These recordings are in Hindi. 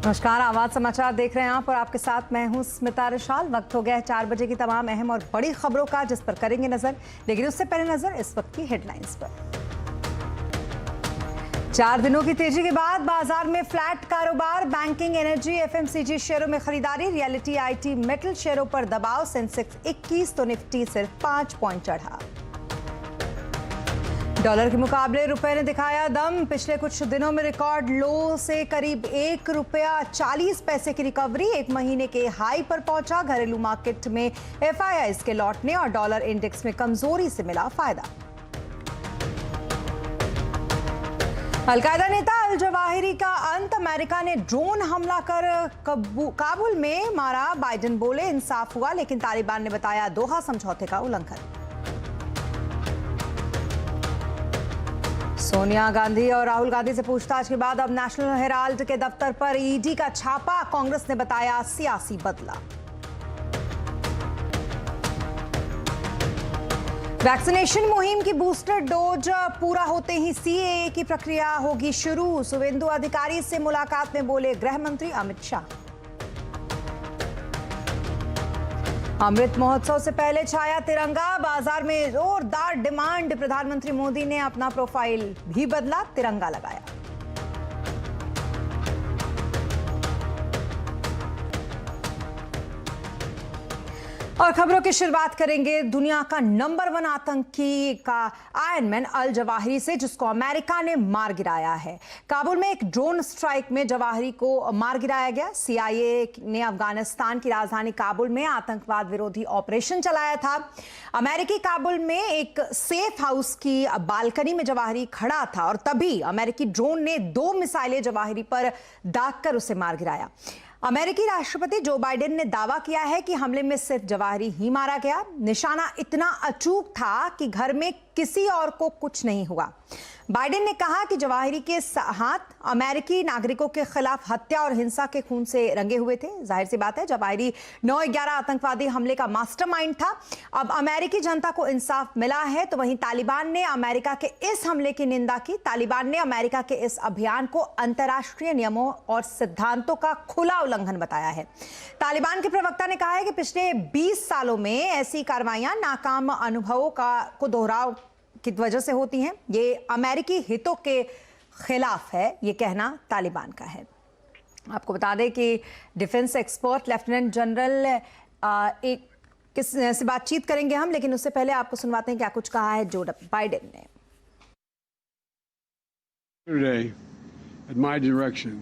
नमस्कार, आवाज समाचार देख रहे हैं आप और आपके साथ मैं हूं स्मिता रिशाल। वक्त हो गया है 4 बजे की तमाम अहम और बड़ी खबरों का, जिस पर करेंगे नजर। लेकिन उससे पहले नजर इस वक्त की हेडलाइंस पर। 4 दिनों की तेजी के बाद बाजार में फ्लैट कारोबार। बैंकिंग, एनर्जी, एफएमसीजी शेयरों में खरीदारी। रियलिटी, आईटी, मेटल शेयरों पर दबाव। सेंसेक्स 21 तो निफ्टी सिर्फ 5 पॉइंट चढ़ा। डॉलर के मुकाबले रुपए ने दिखाया दम। पिछले कुछ दिनों में रिकॉर्ड लो से करीब ₹1.40 की रिकवरी। एक महीने के हाई पर पहुंचा। घरेलू मार्केट में एफआईआईज के लौटने और डॉलर इंडेक्स में कमजोरी से मिला फायदा। अलकायदा नेता अल जवाहिरी का अंत। अमेरिका ने ड्रोन हमला कर काबुल में मारा। बाइडेन बोले इंसाफ हुआ, लेकिन तालिबान ने बताया दोहा समझौते का उल्लंघन। सोनिया गांधी और राहुल गांधी से पूछताछ के बाद अब नेशनल हेराल्ड के दफ्तर पर ईडी का छापा। कांग्रेस ने बताया सियासी बदला। वैक्सीनेशन मुहिम की बूस्टर डोज पूरा होते ही सीएए की प्रक्रिया होगी शुरू। शुभेंदु अधिकारी से मुलाकात में बोले गृह मंत्री अमित शाह। अमृत महोत्सव से पहले छाया तिरंगा। बाजार में जोरदार डिमांड। प्रधानमंत्री मोदी ने अपना प्रोफाइल भी बदला, तिरंगा लगाया। और खबरों की शुरुआत करेंगे दुनिया का नंबर 1 आतंकी का आयरन मैन अल जवाहिरी से, जिसको अमेरिका ने मार गिराया है। काबुल में एक ड्रोन स्ट्राइक में जवाहिरी को मार गिराया गया। सीआईए ने अफगानिस्तान की राजधानी काबुल में आतंकवाद विरोधी ऑपरेशन चलाया था। अमेरिकी काबुल में एक सेफ हाउस की बालकनी में जवाहिरी खड़ा था और तभी अमेरिकी ड्रोन ने 2 मिसाइलें जवाहिरी पर दागकर उसे मार गिराया। अमेरिकी राष्ट्रपति जो बाइडेन ने दावा किया है कि हमले में सिर्फ जवाहिरी ही मारा गया। निशाना इतना अचूक था कि घर में किसी और को कुछ नहीं हुआ। बाइडेन ने कहा कि जवाहिरी के हाथ अमेरिकी नागरिकों के खिलाफ हत्या और हिंसा के खून से रंगे हुए थे। जाहिर सी बात है, जवाहिरी 9/11 आतंकवादी हमले का मास्टरमाइंड था। अब अमेरिकी जनता को इंसाफ मिला है, तो वहीं तालिबान ने अमेरिका के इस हमले की निंदा की। तालिबान ने अमेरिका के इस अभियान को अंतर्राष्ट्रीय नियमों और सिद्धांतों का खुला उल्लंघन बताया है। तालिबान के प्रवक्ता ने कहा है कि पिछले 20 सालों में ऐसी कार्रवाइयां नाकाम अनुभवों को दोहराव की वजह से होती हैं। ये अमेरिकी हितों के खिलाफ है, ये कहना तालिबान का है। आपको बता दें कि डिफेंस एक्सपर्ट लेफ्टिनेंट जनरल एक किस से बातचीत करेंगे हम, लेकिन उससे पहले आपको सुनवाते हैं क्या कुछ कहा है जो बाइडेन ने। Today, at my direction,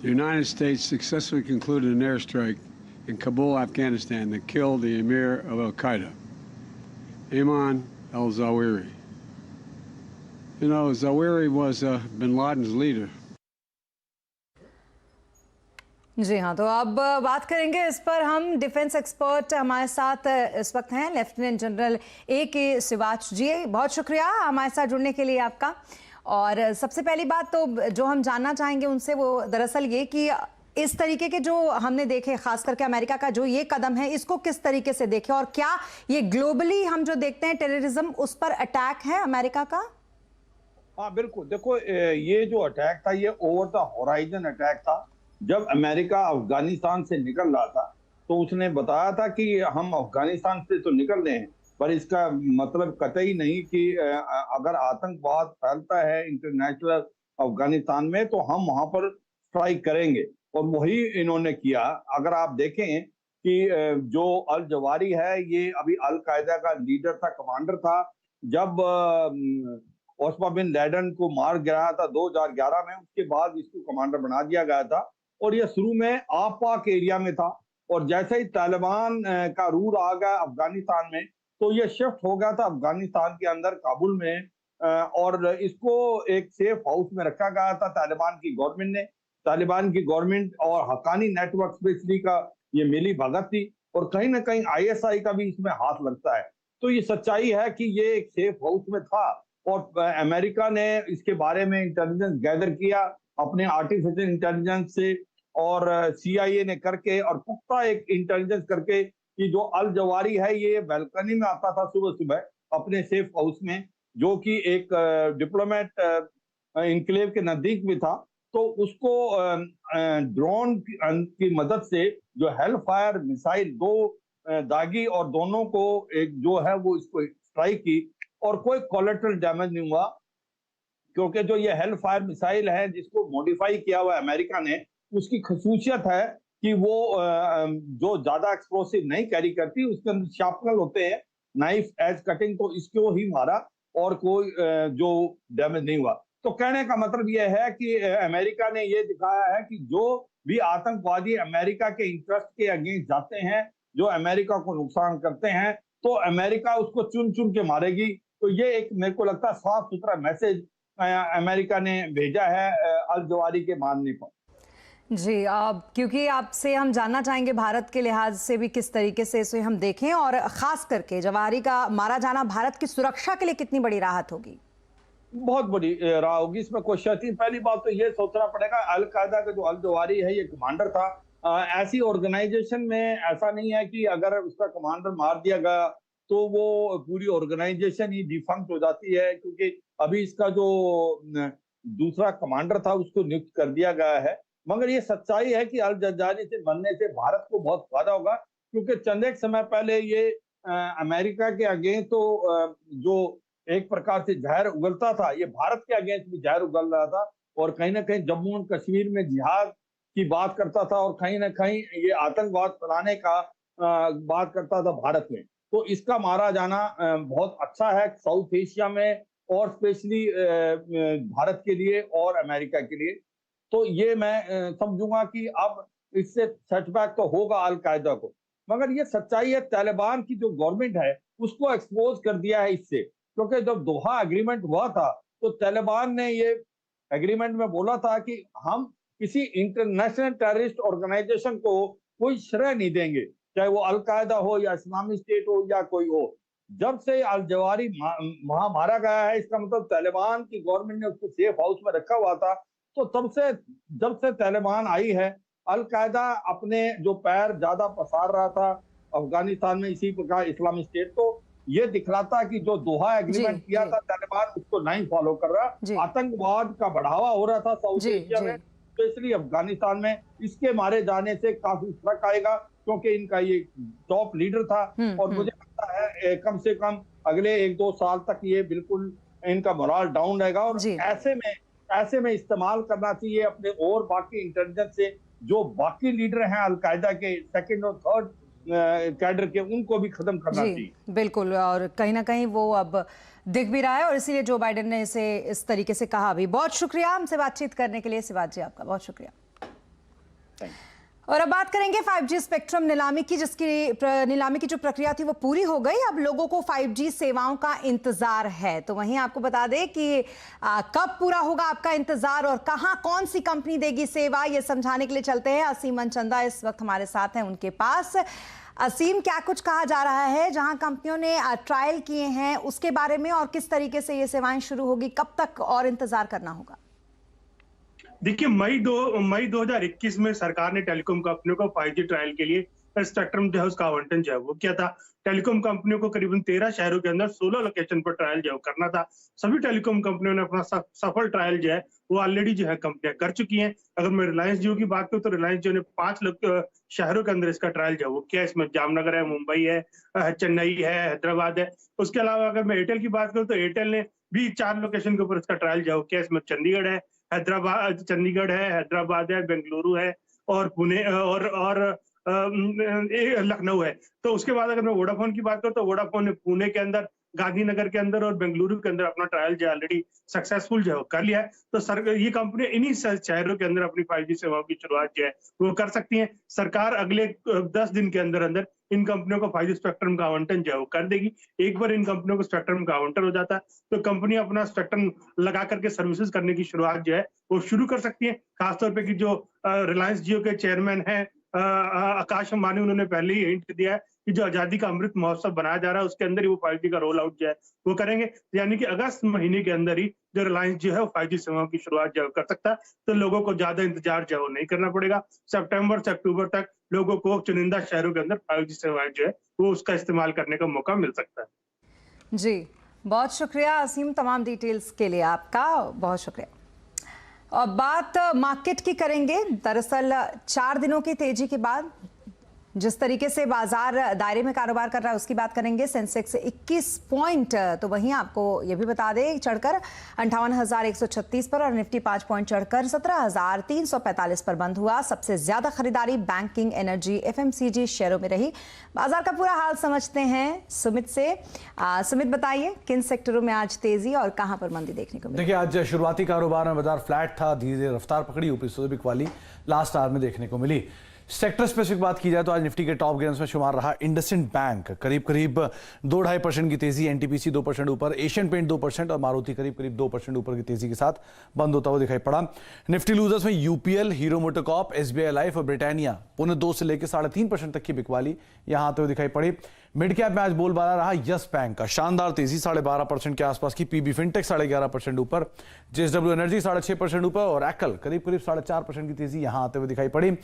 the United States successfully concluded an airstrike in Kabul, Afghanistan, that killed the emir of Al-Qaeda, Ayman al-Zawahiri. You know, Zawahiri was bin Laden's leader. जी हाँ, तो अब बात करेंगे इस पर। हम डिफेंस एक्सपर्ट हमारे साथ इस वक्त हैं लेफ्टिनेंट जनरल A.K. सिवाच जी। बहुत शुक्रिया हमारे साथ जुड़ने के लिए आपका। और सबसे पहली बात तो जो हम जानना चाहेंगे उनसे वो दरअसल ये कि इस तरीके के जो हमने देखे, खास करके अमेरिका का जो ये कदम है, इसको किस तरीके से देखे और क्या ये ग्लोबली हम जो देखते हैं टेररिज्म, उस पर अटैक है अमेरिका का? हाँ बिल्कुल, देखो ये जो अटैक था ये ओवर द होराइजन अटैक था। जब अमेरिका अफगानिस्तान से निकल रहा था तो उसने बताया था कि हम अफगानिस्तान से तो निकल रहे हैं, पर इसका मतलब कतई नहीं कि अगर आतंकवाद फैलता है इंटरनेशनल अफगानिस्तान में तो हम वहां पर स्ट्राइक करेंगे। और वही इन्होंने किया। अगर आप देखें कि जो अल जवाहिरी है ये अभी अल कायदा का लीडर था, कमांडर था। जब ओसामा बिन लादेन को मार गिराया था 2011 में, उसके बाद इसको कमांडर बना दिया गया था और ये शुरू में आप-पाक एरिया में था। और जैसे ही तालिबान का रूल आ गया अफगानिस्तान में तो ये शिफ्ट हो गया था अफगानिस्तान के अंदर, काबुल में, और इसको एक सेफ हाउस में रखा गया था तालिबान की गवर्नमेंट ने। तालिबान की गवर्नमेंट और हक्कानी नेटवर्क स्पेशली का ये मिली भगत थी और कहीं ना कहीं आईएसआई का भी इसमें हाथ लगता है। तो ये सच्चाई है कि ये एक सेफ हाउस में था और अमेरिका ने इसके बारे में इंटेलिजेंस गैदर किया अपने आर्टिफिशियल इंटेलिजेंस से और सीआईए ने करके और पुख्ता एक इंटेलिजेंस करके कि जो अल जवाहिरी है ये बालकनी में आता था सुबह सुबह अपने सेफ हाउस में, जो कि एक डिप्लोमेट इनक्लेव के नजदीक भी था। तो उसको ड्रोन की मदद से जो हेल फायर मिसाइल दो दागी और दोनों को एक जो है वो इसको स्ट्राइक की और कोई कोलेटरल डैमेज नहीं हुआ, क्योंकि जो ये हेल फायर मिसाइल है जिसको मॉडिफाई किया हुआ है अमेरिका ने, उसकी खसूसियत है कि वो जो ज्यादा एक्सप्लोसिव नहीं कैरी करती, उसके अंदर शार्पनर होते हैं, नाइफ एज कटिंग, तो इसको ही मारा और कोई जो डैमेज नहीं हुआ। तो कहने का मतलब ये है कि अमेरिका ने ये दिखाया है कि जो भी आतंकवादी अमेरिका के इंटरेस्ट के अगेंस्ट जाते हैं, जो अमेरिका को नुकसान करते हैं, तो अमेरिका उसको चुन चुन के मारेगी। तो ये एक मेरे को लगता है साफ सुथरा मैसेज अमेरिका ने भेजा है अल जवारी के मारने पर। जी, क्योंकि आपसे हम जानना चाहेंगे भारत के लिहाज से भी किस तरीके से इसे हम देखें, और खास करके जवारी का मारा जाना भारत की सुरक्षा के लिए कितनी बड़ी राहत होगी। बहुत बड़ी राह होगी, इसमें कोई शक नहीं। पहली बात तो ये सोचना पड़ेगा, अल कायदा का जो अल जवारी है ये कमांडर था। ऐसी ऑर्गेनाइजेशन में ऐसा नहीं है कि अगर उसका कमांडर मार दिया गया तो वो पूरी ऑर्गेनाइजेशन ही डिफंक्ट हो जाती है, क्योंकि अभी इसका जो दूसरा कमांडर था उसको नियुक्त कर दिया गया है। मगर ये सच्चाई है कि अल जवारी से बनने से भारत को बहुत फायदा होगा, क्योंकि चंद एक समय पहले ये अमेरिका के अगेंस्ट तो जो एक प्रकार से जहर उगलता था, ये भारत के अगेंस्ट भी जहर उगल रहा था, और कहीं ना कहीं जम्मू और कश्मीर में जिहाद की बात करता था, और कहीं ना कहीं ये आतंकवाद फैलाने का बात करता था भारत में। तो इसका मारा जाना बहुत अच्छा है साउथ एशिया में, और स्पेशली भारत के लिए और अमेरिका के लिए। तो ये मैं समझूंगा कि अब इससे सेटबैक तो होगा अल कायदा को, मगर ये सच्चाई है तालिबान की जो गवर्नमेंट है उसको एक्सपोज कर दिया है इससे। क्योंकि जब दोहा एग्रीमेंट हुआ था तो तालिबान ने ये एग्रीमेंट में बोला था कि हम किसी इंटरनेशनल टेररिस्ट ऑर्गेनाइजेशन को कोई श्रेय नहीं देंगे, चाहे वो अल कायदा हो या इस्लामिक स्टेट हो या कोई हो। जब से अल जवारी वहां मारा गया है, इसका मतलब तालिबान की गवर्नमेंट ने उसको सेफ हाउस में रखा हुआ था। तो तब से जब से तालिबान आई है, अल कायदा अपने जो पैर ज्यादा पसार रहा था अफगानिस्तान में, इसी प्रकार इस्लामिक स्टेट, तो ये दिखलाता कि जो दोहा एग्रीमेंट किया था तालिबान उसको नहीं फॉलो कर रहा। आतंकवाद का बढ़ावा हो रहा था साउथ एशिया में, स्पेशली अफगानिस्तान में। इसके मारे जाने से काफी फर्क आएगा, क्योंकि इनका ये टॉप लीडर था, और मुझे लगता है कम से कम अगले 1-2 साल तक ये बिल्कुल इनका मोरल डाउन रहेगा। और ऐसे में इस्तेमाल करना चाहिए अपने और बाकी इंटेलिजेंस से, जो बाकी लीडर हैं अल कायदा के सेकंड और थर्ड कैडर के, उनको भी खत्म करना चाहिए। बिल्कुल, और कहीं ना कहीं वो अब दिख भी रहा है, और इसीलिए जो बाइडेन ने इसे इस तरीके से कहा भी। बहुत शुक्रिया हमसे बातचीत करने के लिए शिवाज जी, आपका बहुत शुक्रिया। और अब बात करेंगे 5G स्पेक्ट्रम नीलामी की, जिसकी नीलामी की जो प्रक्रिया थी वो पूरी हो गई। अब लोगों को 5G सेवाओं का इंतजार है। तो वहीं आपको बता दें कि कब पूरा होगा आपका इंतजार और कहां कौन सी कंपनी देगी सेवा, ये समझाने के लिए चलते हैं। असीम मनचंदा इस वक्त हमारे साथ हैं, उनके पास। असीम, क्या कुछ कहा जा रहा है जहां कंपनियों ने ट्रायल किए हैं उसके बारे में, और किस तरीके से ये सेवाएं शुरू होगी, कब तक और इंतजार करना होगा? देखिए, मई 2021 में सरकार ने टेलीकॉम कंपनियों को 5G ट्रायल के लिए स्पेक्ट्रम जो है उसका आवंटन जो है वो किया था। टेलीकॉम कंपनियों को करीबन 13 शहरों के अंदर 16 लोकेशन पर ट्रायल जो करना था। सभी टेलीकॉम कंपनियों ने अपना सफल ट्रायल जो है वो ऑलरेडी जो है कंपनियां कर चुकी हैं। अगर मैं रिलायंस जियो की बात करूं तो रिलायंस जियो ने 5 शहरों के अंदर इसका ट्रायल जो है वो किया। इसमें जामनगर है, मुंबई है, चेन्नई है, हैदराबाद है। उसके अलावा अगर मैं एयरटेल की बात करूं तो एयरटेल ने भी 4 लोकेशन के ऊपर इसका ट्रायल जो है किया। इसमें चंडीगढ़ है, हैदराबाद है, बेंगलुरु है, और पुणे और लखनऊ है। तो उसके बाद अगर मैं वोडाफोन की बात करूं तो वोडाफोन ने पुणे के अंदर, गांधीनगर के अंदर और बेंगलुरु के अंदर अपना ट्रायल जो ऑलरेडी सक्सेसफुल जो है कर लिया है। तो ये कंपनी इन्हीं शहरों के अंदर अपनी 5G सेवाओं की शुरुआत जो है वो कर सकती है। सरकार अगले 10 दिन के अंदर अंदर इन कंपनियों को 5G स्पेक्ट्रम का आवंटन जो है वो कर देगी। एक बार इन कंपनियों को स्पेक्ट्रम का आवंटन हो जाता है तो कंपनी अपना स्पेक्ट्रम लगा करके सर्विसेज करने की शुरुआत जो है वो शुरू कर सकती है। खासतौर पर कि जो रिलायंस जियो के चेयरमैन है आकाश अंबानी, उन्होंने पहले ही हिंट दिया है कि जो आजादी का अमृत महोत्सव बनाया जा रहा है उसके अंदर ही वो 5G का रोल आउट जो है वो करेंगे। यानी कि अगस्त महीने के अंदर ही जो रिलायंस जो है वो 5G सेवाओं की शुरुआत जो कर सकता है। तो लोगों को ज्यादा इंतजार जो है नहीं करना पड़ेगा। सितंबर से अक्टूबर तक लोगों को चुनिंदा शहरों के अंदर 5G सेवाएं जो है वो उसका इस्तेमाल करने का मौका मिल सकता है। जी, बहुत शुक्रिया असीम, तमाम डिटेल्स के लिए आपका बहुत शुक्रिया। और बात मार्केट की करेंगे। दरअसल 4 दिनों की तेजी के बाद जिस तरीके से बाजार दायरे में कारोबार कर रहा है उसकी बात करेंगे। सेंसेक्स 21 पॉइंट, तो वहीं आपको ये भी बता दें, चढ़कर 58,136 पर और निफ्टी 5 पॉइंट चढ़कर 17,345 पर बंद हुआ। सबसे ज्यादा खरीदारी बैंकिंग, एनर्जी, एफएमसीजी शेयरों में रही। बाजार का पूरा हाल समझते हैं सुमित से। सुमित, बताइए किन सेक्टरों में आज तेजी और कहां पर मंदी देखने को मिली? देखिए, आज शुरुआती कारोबार में बाजार फ्लैट था, धीरे धीरे रफ्तार पकड़ी, ऊपरी सुबह वाली लास्ट आवर में देखने को मिली। सेक्टर स्पेसिफिक बात की जाए तो आज निफ्टी के टॉप गेनर्स में शुमार रहा इंडसइंड बैंक, करीब 2-2.5% की तेजी, एनटीपीसी 2% ऊपर, एशियन पेंट 2% और मारुति करीब 2% ऊपर की तेजी के साथ बंद होता हुआ दिखाई पड़ा। निफ्टी लूजर्स में UPL, hero MotoCorp, SBI life और ब्रिटानिया 2.25 से लेकर 3.5% तक की बिकवाली यहां आते हुए दिखाई पड़ी। मिड कैप में आज बोलबाला रहा यस बैंक का, शानदार तेजी 12.5% के आसपास की, पीबी फिनटेक 11.5% ऊपर, जेएसडब्ल्यू एनर्जी 6.5% ऊपर और एक्ल करीब 4.5% की तेजी यहां आते हुए दिखाई पड़ी।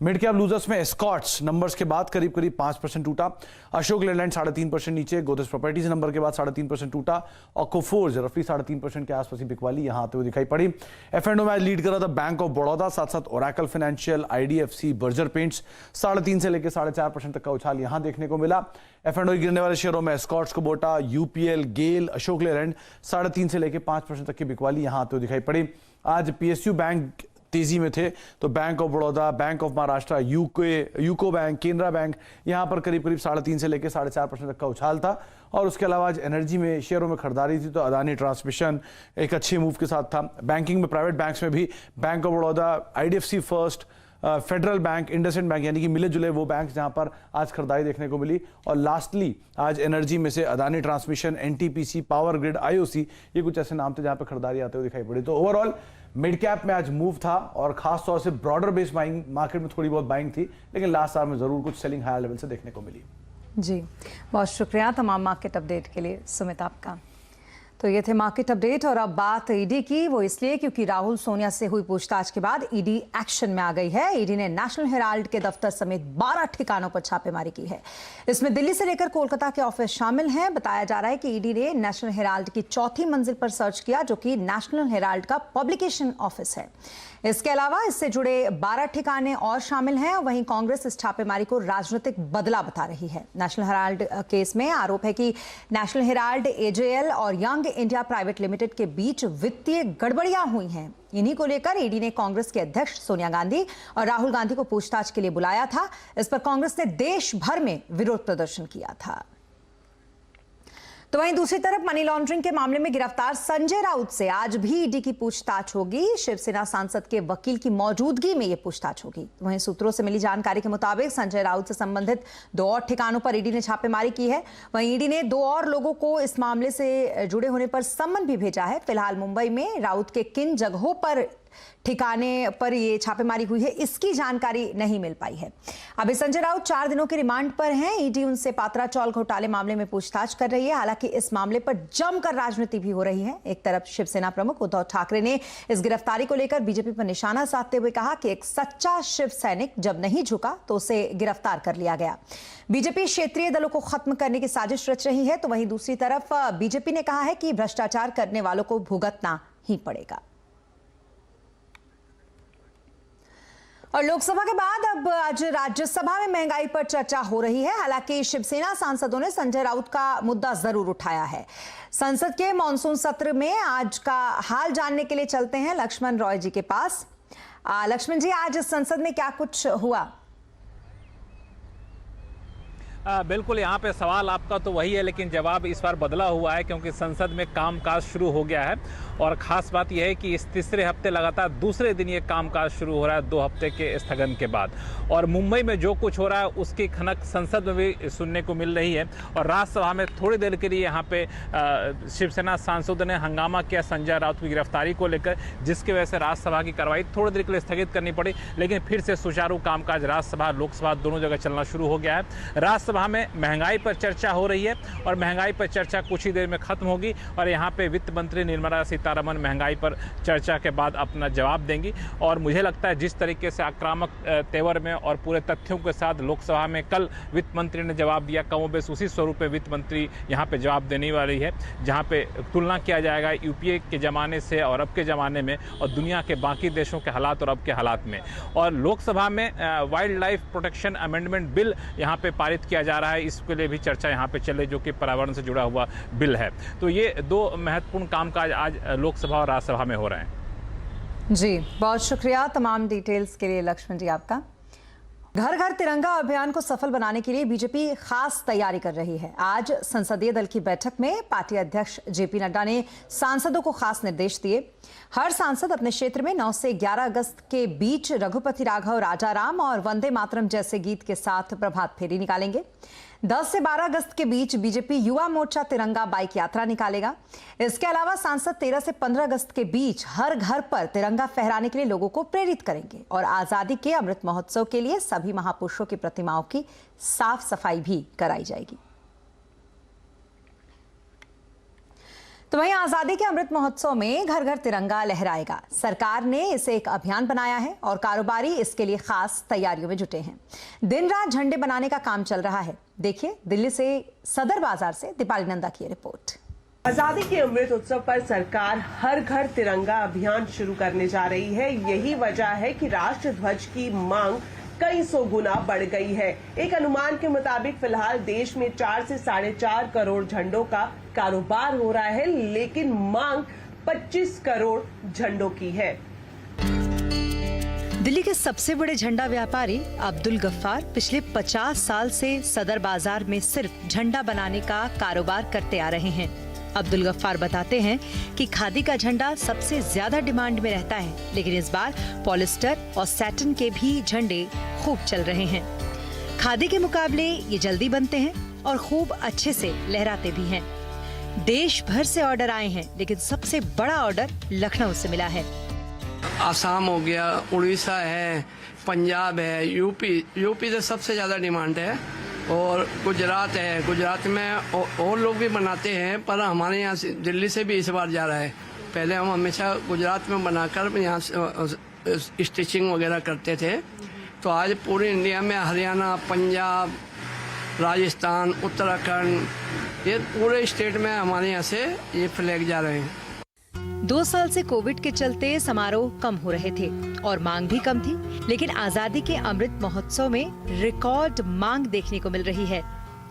मिड कैप लूजर्स में एस्कॉट्स नंबर्स के बाद करीब 5% टूटा, अशोक लेलैंड 3.5% नीचे, गोदरेज प्रॉपर्टीज नंबर के बाद 3.5% टूटा और कोफोर्ज रफली 3.5% के आसपास की बिकवाली यहां आते हुए दिखाई पड़ी। एफ&ओ में आज लीड कर रहा था बैंक ऑफ बड़ौदा, साथ Oracle financial, IDFC, Berger paints 3.5 से लेकर 4.5% तक का उछाल यहां देखने को मिला। एफ&ओ गिरने वाले शेयरों में एस्कॉट्स, कुबोटा, यूपीएल, गेल, अशोक लेलैंड 3.5 से लेकर 5% तक की बिकवाली यहां आते हुए दिखाई पड़ी। आज पीएसयू बैंक तेजी में थे तो bank of Baroda, bank of Maharashtra, UCO bank, Canara bank यहां पर करीब 3.5 से लेकर 4.5% तक का उछाल था। और उसके अलावा आज एनर्जी में शेयरों में खरीदारी थी तो अदानी ट्रांसमिशन एक अच्छे मूव के साथ था। बैंकिंग में प्राइवेट बैंक्स में भी bank of Baroda, IDFC first, federal bank, IndusInd bank यानी कि मिले जुले वो बैंक जहां पर आज खरीदारी देखने को मिली। और लास्टली आज एनर्जी में से Adani transmission, NTPC, power grid, IOC, ये कुछ ऐसे नाम थे जहां पर खरीदारी आते हुए दिखाई पड़ी। तो ओवरऑल मिड कैप में आज मूव था और खास तौर से ब्रॉडर बेस बाइंग, मार्केट में थोड़ी बहुत बाइंग थी, लेकिन लास्ट आवर में जरूर कुछ सेलिंग हायर लेवल से देखने को मिली। जी, बहुत शुक्रिया तमाम मार्केट अपडेट के लिए सुमित आपका। तो ये थे मार्केट अपडेट। और अब बात ईडी की, वो इसलिए क्योंकि राहुल सोनिया से हुई पूछताछ के बाद ईडी एक्शन में आ गई है। ईडी ने नेशनल हेराल्ड के दफ्तर समेत 12 ठिकानों पर छापेमारी की है। इसमें दिल्ली से लेकर कोलकाता के ऑफिस शामिल हैं। बताया जा रहा है कि ईडी ने नेशनल हेराल्ड की 4थी मंजिल पर सर्च किया, जो कि नेशनल हेराल्ड का पब्लिकेशन ऑफिस है। इसके अलावा इससे जुड़े 12 ठिकाने और शामिल हैं। वहीं कांग्रेस इस छापेमारी को राजनीतिक बदला बता रही है। नेशनल हेराल्ड केस में आरोप है कि नेशनल हेराल्ड, एजेएल और यंग इंडिया प्राइवेट लिमिटेड के बीच वित्तीय गड़बड़ियां हुई हैं। इन्हीं को लेकर ईडी ने कांग्रेस के अध्यक्ष सोनिया गांधी और राहुल गांधी को पूछताछ के लिए बुलाया था। इस पर कांग्रेस ने देश भर में विरोध प्रदर्शन किया था। तो वहीं दूसरी तरफ मनी लॉन्ड्रिंग के मामले में गिरफ्तार संजय राउत से आज भी ईडी की पूछताछ होगी। शिवसेना सांसद के वकील की मौजूदगी में यह पूछताछ होगी। वहीं सूत्रों से मिली जानकारी के मुताबिक संजय राउत से संबंधित 2 और ठिकानों पर ईडी ने छापेमारी की है। वहीं ईडी ने 2 और लोगों को इस मामले से जुड़े होने पर सम्मन भी भेजा है। फिलहाल मुंबई में राउत के किन जगहों पर ठिकाने पर ये छापेमारी हुई है, इसकी जानकारी नहीं मिल पाई है। अभी संजय राउत 4 दिनों के रिमांड पर हैं। ईडी उनसे पात्रा चौल घोटाले मामले में पूछताछ कर रही है। हालांकि इस मामले पर जमकर राजनीति भी हो रही है। एक तरफ शिवसेना प्रमुख उद्धव ठाकरे ने इस गिरफ्तारी को लेकर बीजेपी पर निशाना साधते हुए कहा कि एक सच्चा शिव सैनिक जब नहीं झुका तो उसे गिरफ्तार कर लिया गया। बीजेपी क्षेत्रीय दलों को खत्म करने की साजिश रच रही है। तो वहीं दूसरी तरफ बीजेपी ने कहा है कि भ्रष्टाचार करने वालों को भुगतना ही पड़ेगा। और लोकसभा के बाद अब आज राज्यसभा में महंगाई पर चर्चा हो रही है। हालांकि शिवसेना सांसदों ने संजय राउत का मुद्दा जरूर उठाया है। संसद के मॉनसून सत्र में आज का हाल जानने के लिए चलते हैं लक्ष्मण रॉय जी के पास। लक्ष्मण जी, आज संसद में क्या कुछ हुआ? बिल्कुल, यहाँ पे सवाल आपका तो वही है, लेकिन जवाब इस बार बदला हुआ है क्योंकि संसद में कामकाज शुरू हो गया है। और ख़ास बात यह है कि इस तीसरे हफ्ते लगातार दूसरे दिन ये कामकाज शुरू हो रहा है 2 हफ्ते के स्थगन के बाद। और मुंबई में जो कुछ हो रहा है उसकी खनक संसद में भी सुनने को मिल रही है। और राज्यसभा में थोड़ी देर के लिए यहाँ पे शिवसेना सांसदों ने हंगामा किया संजय राउत की गिरफ्तारी को लेकर, जिसकी वजह से राज्यसभा की कार्रवाई थोड़ी देर के लिए स्थगित करनी पड़ी। लेकिन फिर से सुचारू कामकाज राज्यसभा, लोकसभा दोनों जगह चलना शुरू हो गया है। राज्यसभा में महंगाई पर चर्चा हो रही है और महंगाई पर चर्चा कुछ ही देर में खत्म होगी। और यहाँ पे वित्त मंत्री निर्मला सीतारमण महंगाई पर चर्चा के बाद अपना जवाब देंगी। और मुझे लगता है जिस तरीके से आक्रामक तेवर में और पूरे तथ्यों के साथ लोकसभा में कल वित्त मंत्री ने जवाब दिया, कमोबेश उसी स्वरूप में वित्त मंत्री यहाँ पे जवाब देने वाली है, जहाँ पे तुलना किया जाएगा यूपीए के ज़माने से और अब के ज़माने में और दुनिया के बाकी देशों के हालात और अब के हालात में। और लोकसभा में wild life protection amendment bill यहाँ पे पारित किया जा रहा है, इसके लिए भी चर्चा यहाँ पे चले, जो कि पर्यावरण से जुड़ा हुआ बिल है। तो ये दो महत्वपूर्ण कामकाज आज लोकसभा और राज्यसभा में हो रहे हैं। जी, बहुत शुक्रिया तमाम डिटेल्स के लिए लक्ष्मण जी आपका। घर घर तिरंगा अभियान को सफल बनाने के लिए बीजेपी खास तैयारी कर रही है। आज संसदीय दल की बैठक में पार्टी अध्यक्ष जेपी नड्डा ने सांसदों को खास निर्देश दिए। हर सांसद अपने क्षेत्र में 9 से 11 अगस्त के बीच रघुपति राघव राजाराम और वंदे मातरम जैसे गीत के साथ प्रभात फेरी निकालेंगे। 10 से 12 अगस्त के बीच बीजेपी युवा मोर्चा तिरंगा बाइक यात्रा निकालेगा। इसके अलावा सांसद 13 से 15 अगस्त के बीच हर घर पर तिरंगा फहराने के लिए लोगों को प्रेरित करेंगे और आजादी के अमृत महोत्सव के लिए सभी महापुरुषों की प्रतिमाओं की साफ सफाई भी कराई जाएगी। तो वहीं आजादी के अमृत महोत्सव में घर घर तिरंगा लहराएगा। सरकार ने इसे एक अभियान बनाया है और कारोबारी इसके लिए खास तैयारियों में जुटे हैं। दिन रात झंडे बनाने का काम चल रहा है। देखिए दिल्ली से सदर बाजार से दीपाली नंदा की रिपोर्ट। आजादी के अमृत उत्सव पर सरकार हर घर तिरंगा अभियान शुरू करने जा रही है। यही वजह है कि राष्ट्र ध्वज की मांग कई सौ गुना बढ़ गई है। एक अनुमान के मुताबिक फिलहाल देश में 4 से 4.5 करोड़ झंडों का कारोबार हो रहा है, लेकिन मांग 25 करोड़ झंडों की है। दिल्ली के सबसे बड़े झंडा व्यापारी अब्दुल गफ्फार पिछले 50 साल से सदर बाजार में सिर्फ झंडा बनाने का कारोबार करते आ रहे हैं। अब्दुल गफ्फार बताते हैं कि खादी का झंडा सबसे ज्यादा डिमांड में रहता है, लेकिन इस बार पॉलिस्टर और सैटिन के भी झंडे खूब चल रहे हैं। खादी के मुकाबले ये जल्दी बनते हैं और खूब अच्छे से लहराते भी हैं। देश भर से ऑर्डर आए हैं, लेकिन सबसे बड़ा ऑर्डर लखनऊ से मिला है। आसाम हो गया, उड़ीसा है, पंजाब है, यूपी से सबसे ज़्यादा डिमांड है और गुजरात है। गुजरात में और लोग भी बनाते हैं, पर हमारे यहाँ से दिल्ली से भी इस बार जा रहा है। पहले हम हमेशा गुजरात में बनाकर यहाँ स्टिचिंग वगैरह करते थे, तो आज पूरे इंडिया में हरियाणा, पंजाब, राजस्थान, उत्तराखंड, ये पूरे स्टेट में हमारे यहाँ से ये फ्लैग जा रहे हैं। 2 साल से कोविड के चलते समारोह कम हो रहे थे और मांग भी कम थी, लेकिन आजादी के अमृत महोत्सव में रिकॉर्ड मांग देखने को मिल रही है।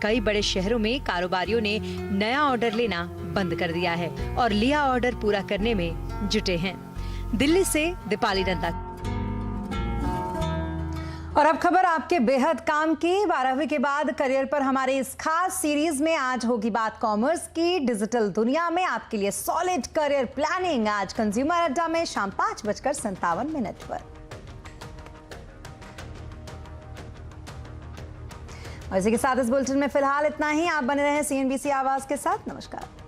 कई बड़े शहरों में कारोबारियों ने नया ऑर्डर लेना बंद कर दिया है और लिया ऑर्डर पूरा करने में जुटे हैं। दिल्ली से दीपाली नंदा। और अब खबर आपके बेहद काम की। 12वीं के बाद करियर पर हमारे इस खास सीरीज में आज होगी बात कॉमर्स की। डिजिटल दुनिया में आपके लिए सॉलिड करियर प्लानिंग आज कंज्यूमर अड्डा में शाम 5:57 पर। और इसी के साथ इस बुलेटिन में फिलहाल इतना ही। आप बने रहे CNBC आवाज के साथ। नमस्कार।